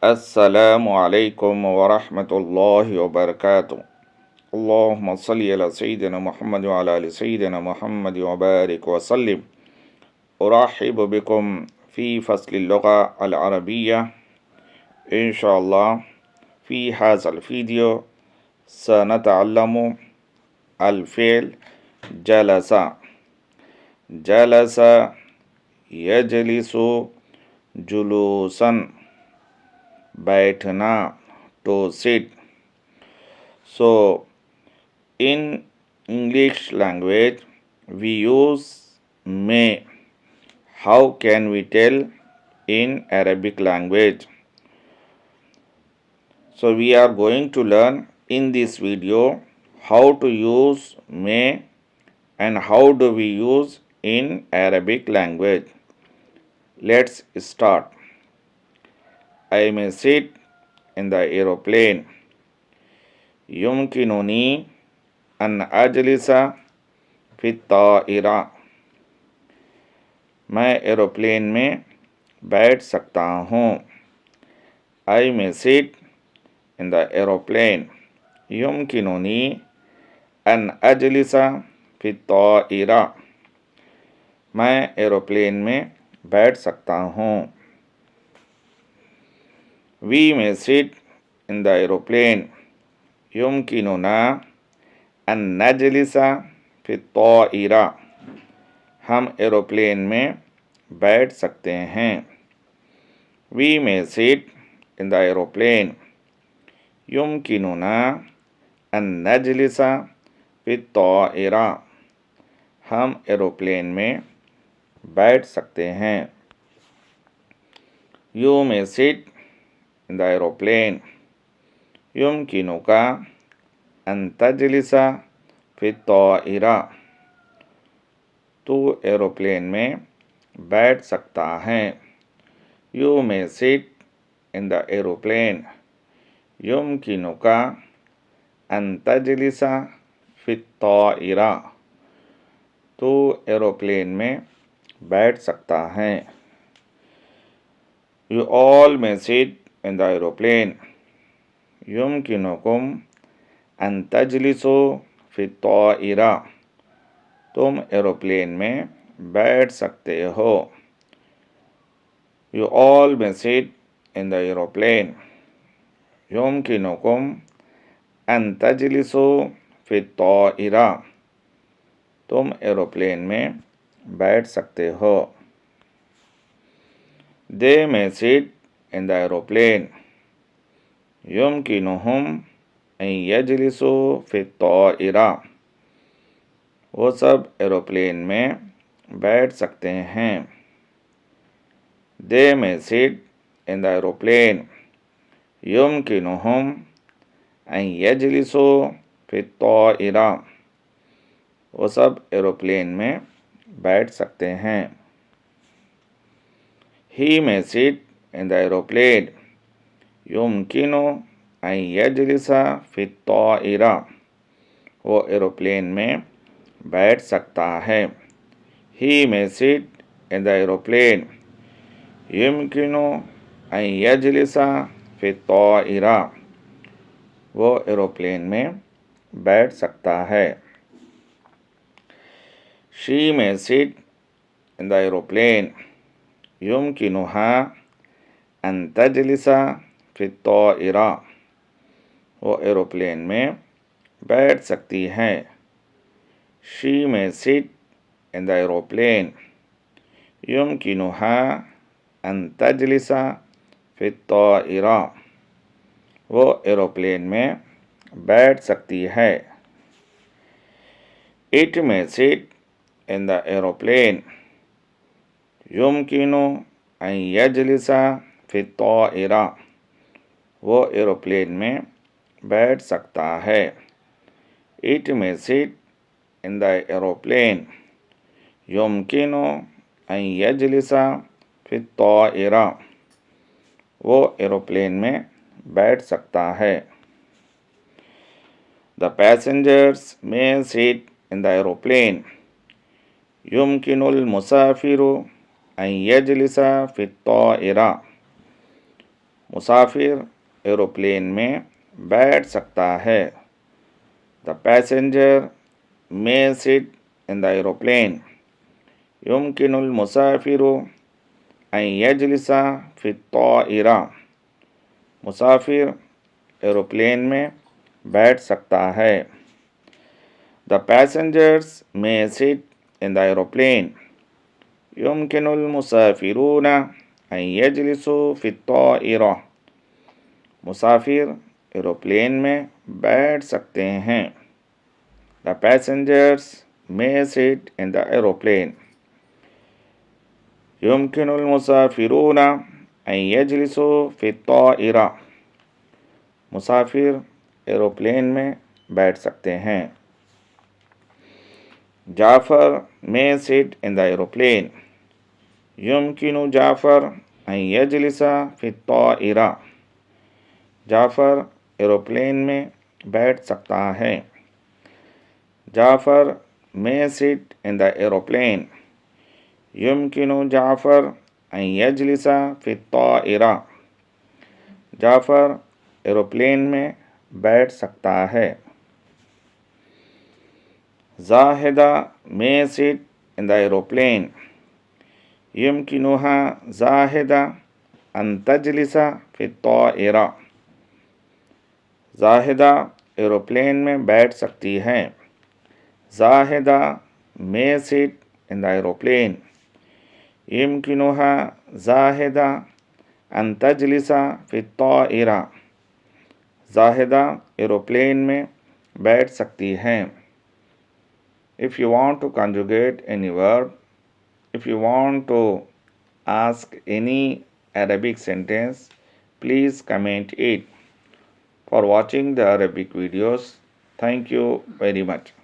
السلام علیکم ورحمۃ اللہ وبرکاتہ۔ اللہم صلی علی سیدنا محمد وعلی آل سیدنا محمد وبارک وسلم۔ ارحب بکم فی فصل اللغة العربیہ۔ انشاءاللہ فی هذا الفیدیو سنتعلم الفعل جلس۔ جلس یجلس جلوسا، بیٹھنا to sit. So in English language we use may. How can we tell in Arabic language? So we are going to learn in this video how to use may and how do we use in Arabic language. Let's start. I may sit in the aeroplane. يمكنني أن أجلس في الطائرة. میں aeroplane میں بیٹھ سکتا ہوں. I may sit in the aeroplane. يمكنني أن أجلس في الطائرة. میں ایروپلین میں بیٹھ سکتا ہوں. We may sit in the aeroplane. يمكننا أن نجلس في الطائرة. ہم ایروپلین میں بیٹھ سکتے ہیں. We may sit in the aeroplane. يمكننا أن نجلس في الطائرة. ہم ایروپلین میں بیٹھ سکتے ہیں. You may sit in the aeroplane. يمكنك أن تجلس في الطائرة. تو ایروپلین میں بیٹھ سکتا ہے. You may sit in the aeroplane. يمكنك أن تجلس في الطائرة. تو ایروپلین میں بیٹھ سکتا ہے. You all may sit in the aeroplane. يمكنكم أن تجلسوا في الطائرة. تم ایروپلین میں بیٹھ سکتے ہو. You all may sit in the aeroplane. يمكنكم أن تجلسوا في الطائرة. تم ایروپلین میں بیٹھ سکتے ہو. They may sit in the aeroplane. يمكنهم أن يجلسوا في الطائرة. وہ سب ایروپلین میں بیٹھ سکتے ہیں. They may sit in the aeroplane. يمكنهم أن يجلسوا في الطائرة. وہ سب ایروپلین میں بیٹھ سکتے ہیں. He may sit in the aeroplane. يمكن أن يجلس في الطائرة. وہ ایروپلین میں بیٹھ سکتا ہے. He may sit in the aeroplane. يمكن أن يجلس في الطائرة. وہ ایروپلین میں بیٹھ سکتا ہے. She may sit in the aeroplane. يمكنها أن تجلس في الطائرة. وہ ایروپلین میں بیٹھ سکتی ہے. She may sit in the aeroplane. يمكنها أن تجلس في الطائرة. وہ ایروپلین میں بیٹھ سکتی ہے. It may sit in the aeroplane. يمكن أن يجلس في الطائرة. وہ ایروپلین میں بیٹھ سکتا ہے. It may sit in the aeroplane. يمكن أن يجلس في الطائرة. وہ ایروپلین میں بیٹھ سکتا ہے. The passengers may sit in the aeroplane. يمكن المسافر أن يجلس في الطائرة. مسافر ایروپلین میں بیٹھ سکتا ہے. The passenger may sit in the aeroplane. يمكن المسافر أن يجلس في الطائرة. مسافر ایروپلین میں بیٹھ سکتا ہے. The passengers may sit in the aeroplane. يمكن المسافرون أن يجلسوا في الطائرة. مسافر ایروپلین میں بیٹھ سکتے ہیں. The passengers may sit in the aeroplane. يمكن المسافرون أن يجلسوا في الطائرة. مسافر ایروپلین میں بیٹھ سکتے ہیں. جعفر may sit in the aeroplane. يمكن جعفر أن يجلس في الطائرة. جعفر ایروپلین میں بیٹھ سکتا ہے. جعفر may sit in the aeroplane. يمكن جعفر أن يجلس في الطائرة. جعفر ایروپلین میں بیٹھ سکتا ہے. Zahida may sit in the aeroplane. يمكنها Zahida أن تجلس في الطائرة. زاہدہ ایروپلین میں بیٹھ سکتی ہے. Zahida may sit in the aeroplane. يمكنها Zahida أن تجلس في الطائرة. زاہدہ ایروپلین میں بیٹھ سکتی ہے. If you want to conjugate any verb, if you want to ask any Arabic sentence, please comment it. For watching the Arabic videos, thank you very much.